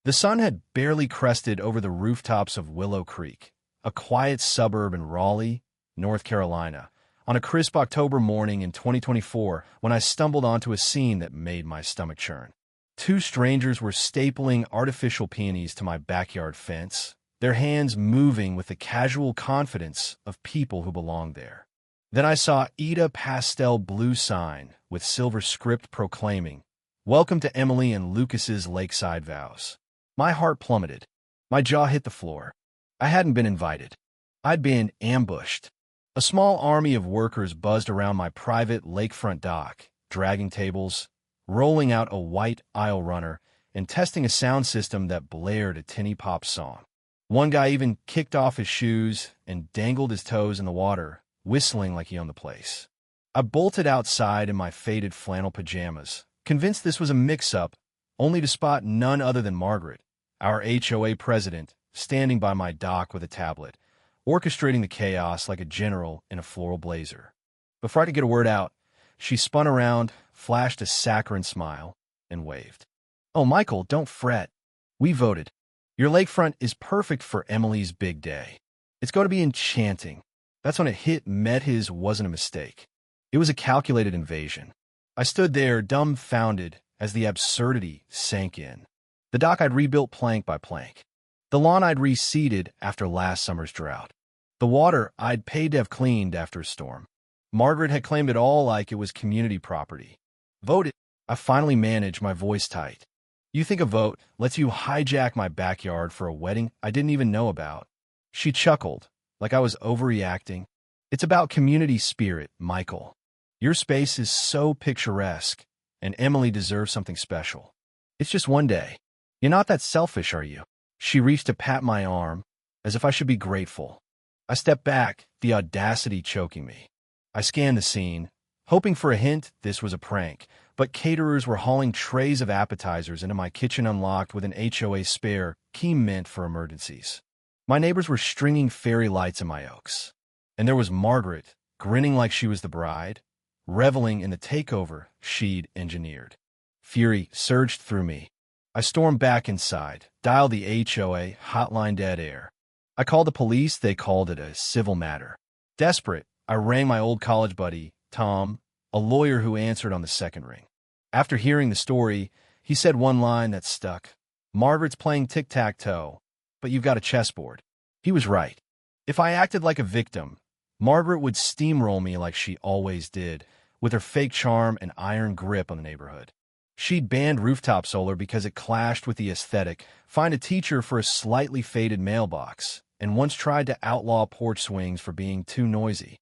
The sun had barely crested over the rooftops of Willow Creek, a quiet suburb in Raleigh, North Carolina, on a crisp October morning in 2024 when I stumbled onto a scene that made my stomach churn. Two strangers were stapling artificial peonies to my backyard fence, their hands moving with the casual confidence of people who belong there. Then I saw Ida pastel blue sign with silver script proclaiming, "Welcome to Emily and Lucas's lakeside vows." My heart plummeted. My jaw hit the floor. I hadn't been invited. I'd been ambushed. A small army of workers buzzed around my private lakefront dock, dragging tables, rolling out a white aisle runner, and testing a sound system that blared a tinny pop song. One guy even kicked off his shoes and dangled his toes in the water, whistling like he owned the place. I bolted outside in my faded flannel pajamas, convinced this was a mix-up, only to spot none other than Margaret, our HOA president, standing by my dock with a tablet, orchestrating the chaos like a general in a floral blazer. Before I could get a word out, she spun around, flashed a saccharine smile, and waved. "Oh, Michael, don't fret. We voted. Your lakefront is perfect for Emily's big day. It's going to be enchanting." That's when it hit Met his wasn't a mistake. It was a calculated invasion. I stood there dumbfounded as the absurdity sank in. The dock I'd rebuilt plank by plank. The lawn I'd reseeded after last summer's drought. The water I'd paid to have cleaned after a storm. Margaret had claimed it all like it was community property. Voted. I finally managed, my voice tight. "You think a vote lets you hijack my backyard for a wedding I didn't even know about?" She chuckled, like I was overreacting. "It's about community spirit, Michael. Your space is so picturesque, and Emily deserves something special. It's just one day. You're not that selfish, are you?" She reached to pat my arm, as if I should be grateful. I stepped back, the audacity choking me. I scanned the scene, hoping for a hint this was a prank, but caterers were hauling trays of appetizers into my kitchen unlocked with an HOA spare, key meant for emergencies. My neighbors were stringing fairy lights in my oaks. And there was Margaret, grinning like she was the bride, reveling in the takeover she'd engineered. Fury surged through me. I stormed back inside, dialed the HOA hotline dead air. I called the police, they called it a civil matter. Desperate, I rang my old college buddy, Tom, a lawyer who answered on the second ring. After hearing the story, he said one line that stuck. "Margaret's playing tic-tac-toe, but you've got a chessboard." He was right. If I acted like a victim, Margaret would steamroll me like she always did, with her fake charm and iron grip on the neighborhood. She'd banned rooftop solar because it clashed with the aesthetic, find a teacher for a slightly faded mailbox, and once tried to outlaw porch swings for being too noisy.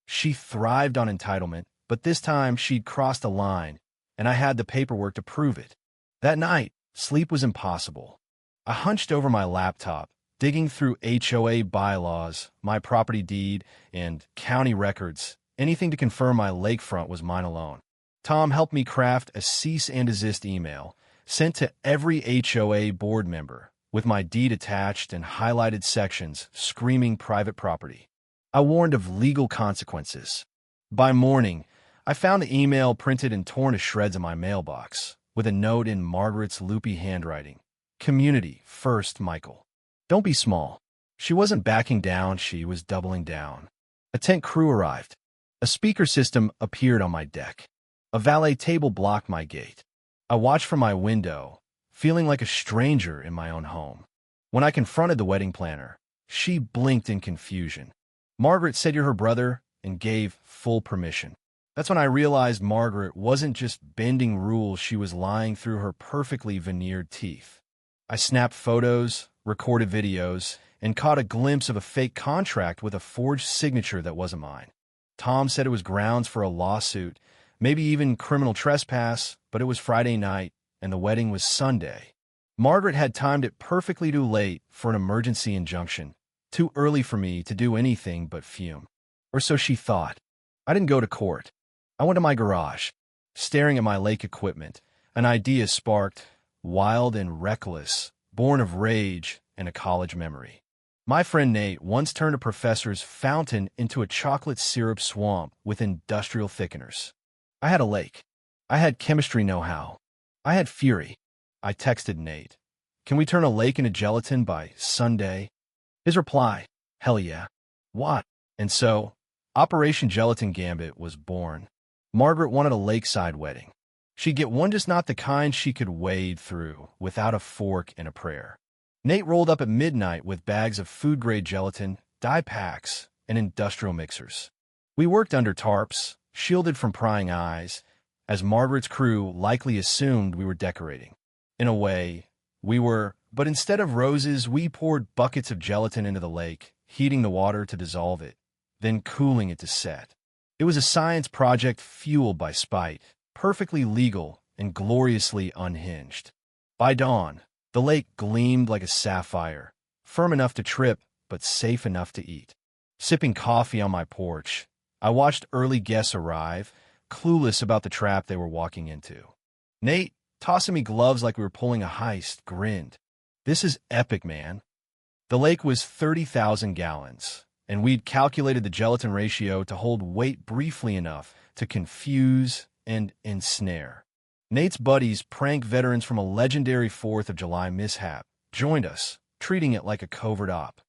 She thrived on entitlement, but this time she'd crossed a line, and I had the paperwork to prove it. That night, sleep was impossible. I hunched over my laptop, digging through HOA bylaws, my property deed, and county records, anything to confirm my lakefront was mine alone. Tom helped me craft a cease and desist email sent to every HOA board member, with my deed attached and highlighted sections screaming private property. I warned of legal consequences. By morning, I found the email printed and torn to shreds in my mailbox, with a note in Margaret's loopy handwriting. "Community first, Michael. Don't be small." She wasn't backing down, she was doubling down. A tent crew arrived. A speaker system appeared on my deck. A valet table blocked my gate. I watched from my window, feeling like a stranger in my own home. When I confronted the wedding planner, she blinked in confusion. "Margaret said you're her brother," and gave full permission. That's when I realized Margaret wasn't just bending rules, she was lying through her perfectly veneered teeth. I snapped photos, recorded videos, and caught a glimpse of a fake contract with a forged signature that wasn't mine. Tom said it was grounds for a lawsuit, maybe even criminal trespass, but it was Friday night, and the wedding was Sunday. Margaret had timed it perfectly too late for an emergency injunction, too early for me to do anything but fume. Or so she thought. I didn't go to court. I went to my garage, staring at my lake equipment. An idea sparked, wild and reckless, born of rage and a college memory. My friend Nate once turned a professor's fountain into a chocolate syrup swamp with industrial thickeners. I had a lake. I had chemistry know-how. I had fury. I texted Nate. Can we turn a lake into gelatin by Sunday? His reply, hell yeah. What? And so, Operation Gelatin Gambit was born. Margaret wanted a lakeside wedding. She'd get one, just not the kind she could wade through without a fork and a prayer. Nate rolled up at midnight with bags of food-grade gelatin, dye packs, and industrial mixers. We worked under tarps, shielded from prying eyes, as Margaret's crew likely assumed we were decorating. In a way, we were, but instead of roses, we poured buckets of gelatin into the lake, heating the water to dissolve it, then cooling it to set. It was a science project fueled by spite, perfectly legal and gloriously unhinged. By dawn, the lake gleamed like a sapphire, firm enough to trip, but safe enough to eat. Sipping coffee on my porch, I watched early guests arrive, clueless about the trap they were walking into. Nate, tossing me gloves like we were pulling a heist, grinned. This is epic, man. The lake was 30,000 gallons, and we'd calculated the gelatin ratio to hold weight briefly enough to confuse and ensnare. Nate's buddies, prank veterans from a legendary 4th of July mishap, joined us, treating it like a covert op.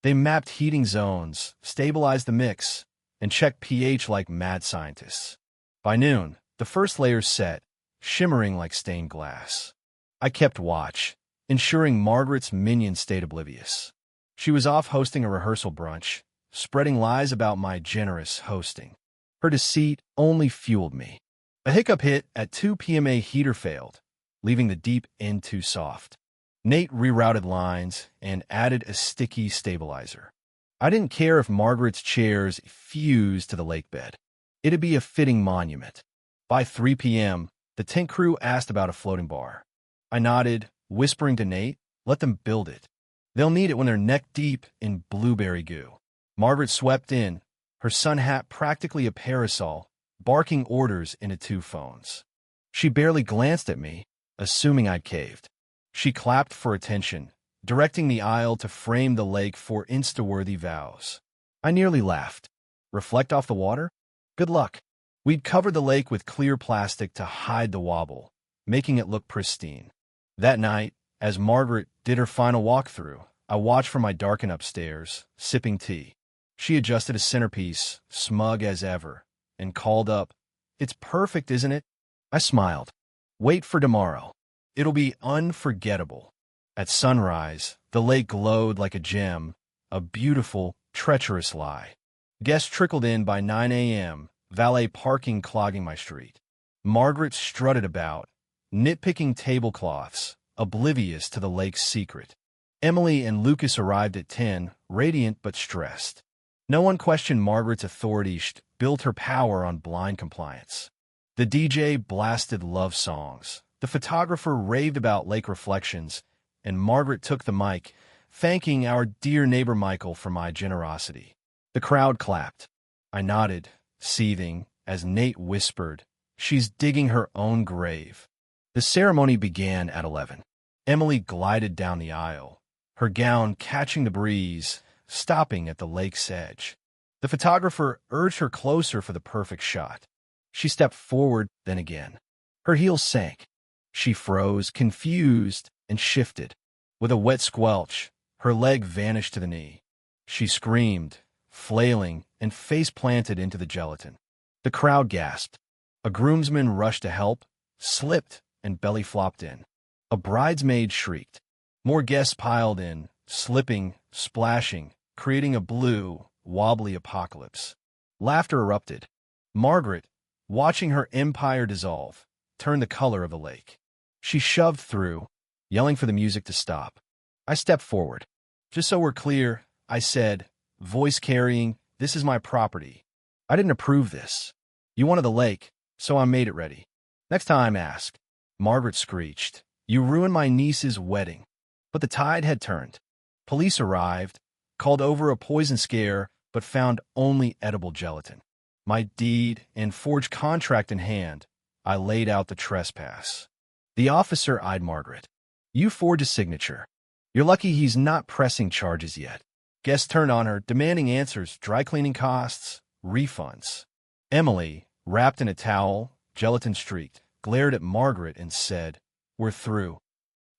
They mapped heating zones, stabilized the mix, and checked pH like mad scientists. By noon, the first layers set, shimmering like stained glass. I kept watch, ensuring Margaret's minions stayed oblivious. She was off hosting a rehearsal brunch, spreading lies about my generous hosting. Her deceit only fueled me. A hiccup hit at 2 p.m. A heater failed, leaving the deep end too soft. Nate rerouted lines and added a sticky stabilizer. I didn't care if Margaret's chairs fused to the lake bed. It'd be a fitting monument. By 3 p.m., the tent crew asked about a floating bar. I nodded, whispering to Nate, let them build it. They'll need it when they're neck-deep in blueberry goo. Margaret swept in, her sun hat practically a parasol, barking orders into 2 phones. She barely glanced at me, assuming I'd caved. She clapped for attention, directing the aisle to frame the lake for Insta-worthy vows. I nearly laughed. Reflect off the water? Good luck. We'd covered the lake with clear plastic to hide the wobble, making it look pristine. That night, as Margaret did her final walkthrough, I watched from my darken upstairs, sipping tea. She adjusted a centerpiece, smug as ever, and called up, "It's perfect, isn't it?" I smiled. "Wait for tomorrow. It'll be unforgettable." At sunrise, the lake glowed like a gem, a beautiful, treacherous lie. Guests trickled in by 9 a.m., valet parking clogging my street. Margaret strutted about, nitpicking tablecloths, oblivious to the lake's secret. Emily and Lucas arrived at 10, radiant but stressed. No one questioned Margaret's authority. She built her power on blind compliance. The DJ blasted love songs. The photographer raved about lake reflections, and Margaret took the mic, thanking our dear neighbor Michael for my generosity. The crowd clapped. I nodded, seething, as Nate whispered, "She's digging her own grave." The ceremony began at 11. Emily glided down the aisle, her gown catching the breeze, stopping at the lake's edge. The photographer urged her closer for the perfect shot. She stepped forward, then again. Her heels sank. She froze, confused, and shifted. With a wet squelch, her leg vanished to the knee. She screamed, flailing, and face-planted into the gelatin. The crowd gasped. A groomsman rushed to help, slipped, and belly-flopped in. A bridesmaid shrieked. More guests piled in, slipping, splashing, creating a blue, wobbly apocalypse. Laughter erupted. Margaret, watching her empire dissolve, turned the color of the lake. She shoved through, yelling for the music to stop. I stepped forward. "Just so we're clear," I said, voice carrying, "this is my property. I didn't approve this. You wanted the lake, so I made it ready. Next time, ask." Margaret screeched, "You ruined my niece's wedding." But the tide had turned. Police arrived, called over a poison scare, but found only edible gelatin. My deed and forged contract in hand, I laid out the trespass. The officer eyed Margaret. "You forged a signature. You're lucky he's not pressing charges yet." Guests turned on her, demanding answers, dry cleaning costs, refunds. Emily, wrapped in a towel, gelatin streaked, glared at Margaret and said, "We're through."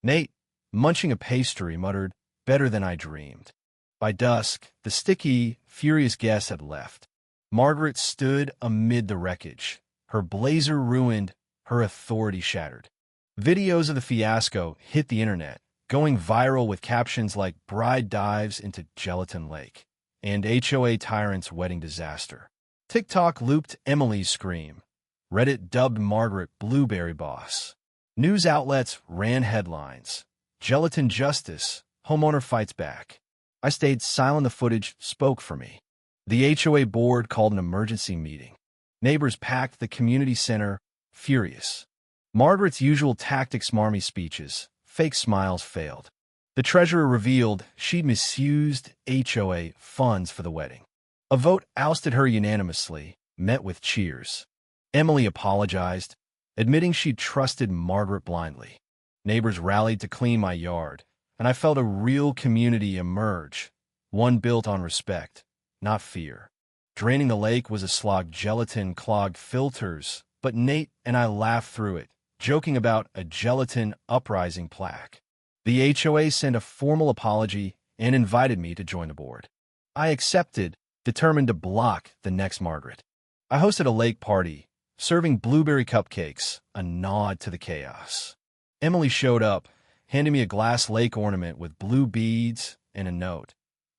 Nate, munching a pastry, muttered, "Better than I dreamed." By dusk, the sticky, furious guests had left. Margaret stood amid the wreckage, her blazer ruined, her authority shattered. Videos of the fiasco hit the internet, going viral with captions like "Bride dives into gelatin lake" and "HOA tyrant's wedding disaster." TikTok looped Emily's scream. Reddit dubbed Margaret Blueberry Boss. News outlets ran headlines. "Gelatin justice, homeowner fights back." I stayed silent. The footage spoke for me. The HOA board called an emergency meeting. Neighbors packed the community center, furious. Margaret's usual tactics, smarmy speeches, fake smiles failed. The treasurer revealed she'd misused HOA funds for the wedding. A vote ousted her unanimously, met with cheers. Emily apologized, admitting she'd trusted Margaret blindly. Neighbors rallied to clean my yard, and I felt a real community emerge, one built on respect, not fear. Draining the lake was a slog. Gelatin clogged filters, but Nate and I laughed through it, joking about a gelatin uprising plaque. The HOA sent a formal apology and invited me to join the board. I accepted, determined to block the next Margaret. I hosted a lake party, serving blueberry cupcakes, a nod to the chaos. Emily showed up, handing me a glass lake ornament with blue beads and a note.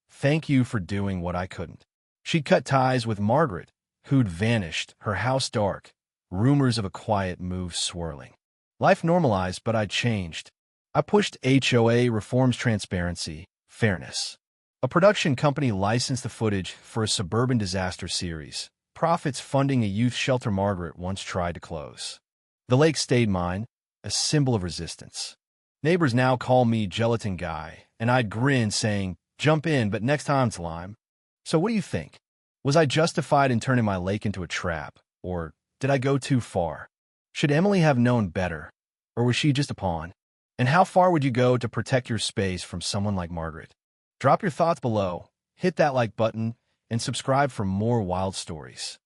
"Thank you for doing what I couldn't." She'd cut ties with Margaret, who'd vanished, her house dark, rumors of a quiet move swirling. Life normalized, but I'd changed. I pushed HOA reforms, transparency, fairness. A production company licensed the footage for a suburban disaster series, profits funding a youth shelter Margaret once tried to close. The lake stayed mine, a symbol of resistance. Neighbors now call me Gelatin Guy, and I'd grin saying, "Jump in, but next time it's lime." So what do you think? Was I justified in turning my lake into a trap, or did I go too far? Should Emily have known better, or was she just a pawn? And how far would you go to protect your space from someone like Margaret? Drop your thoughts below, hit that like button, and subscribe for more wild stories.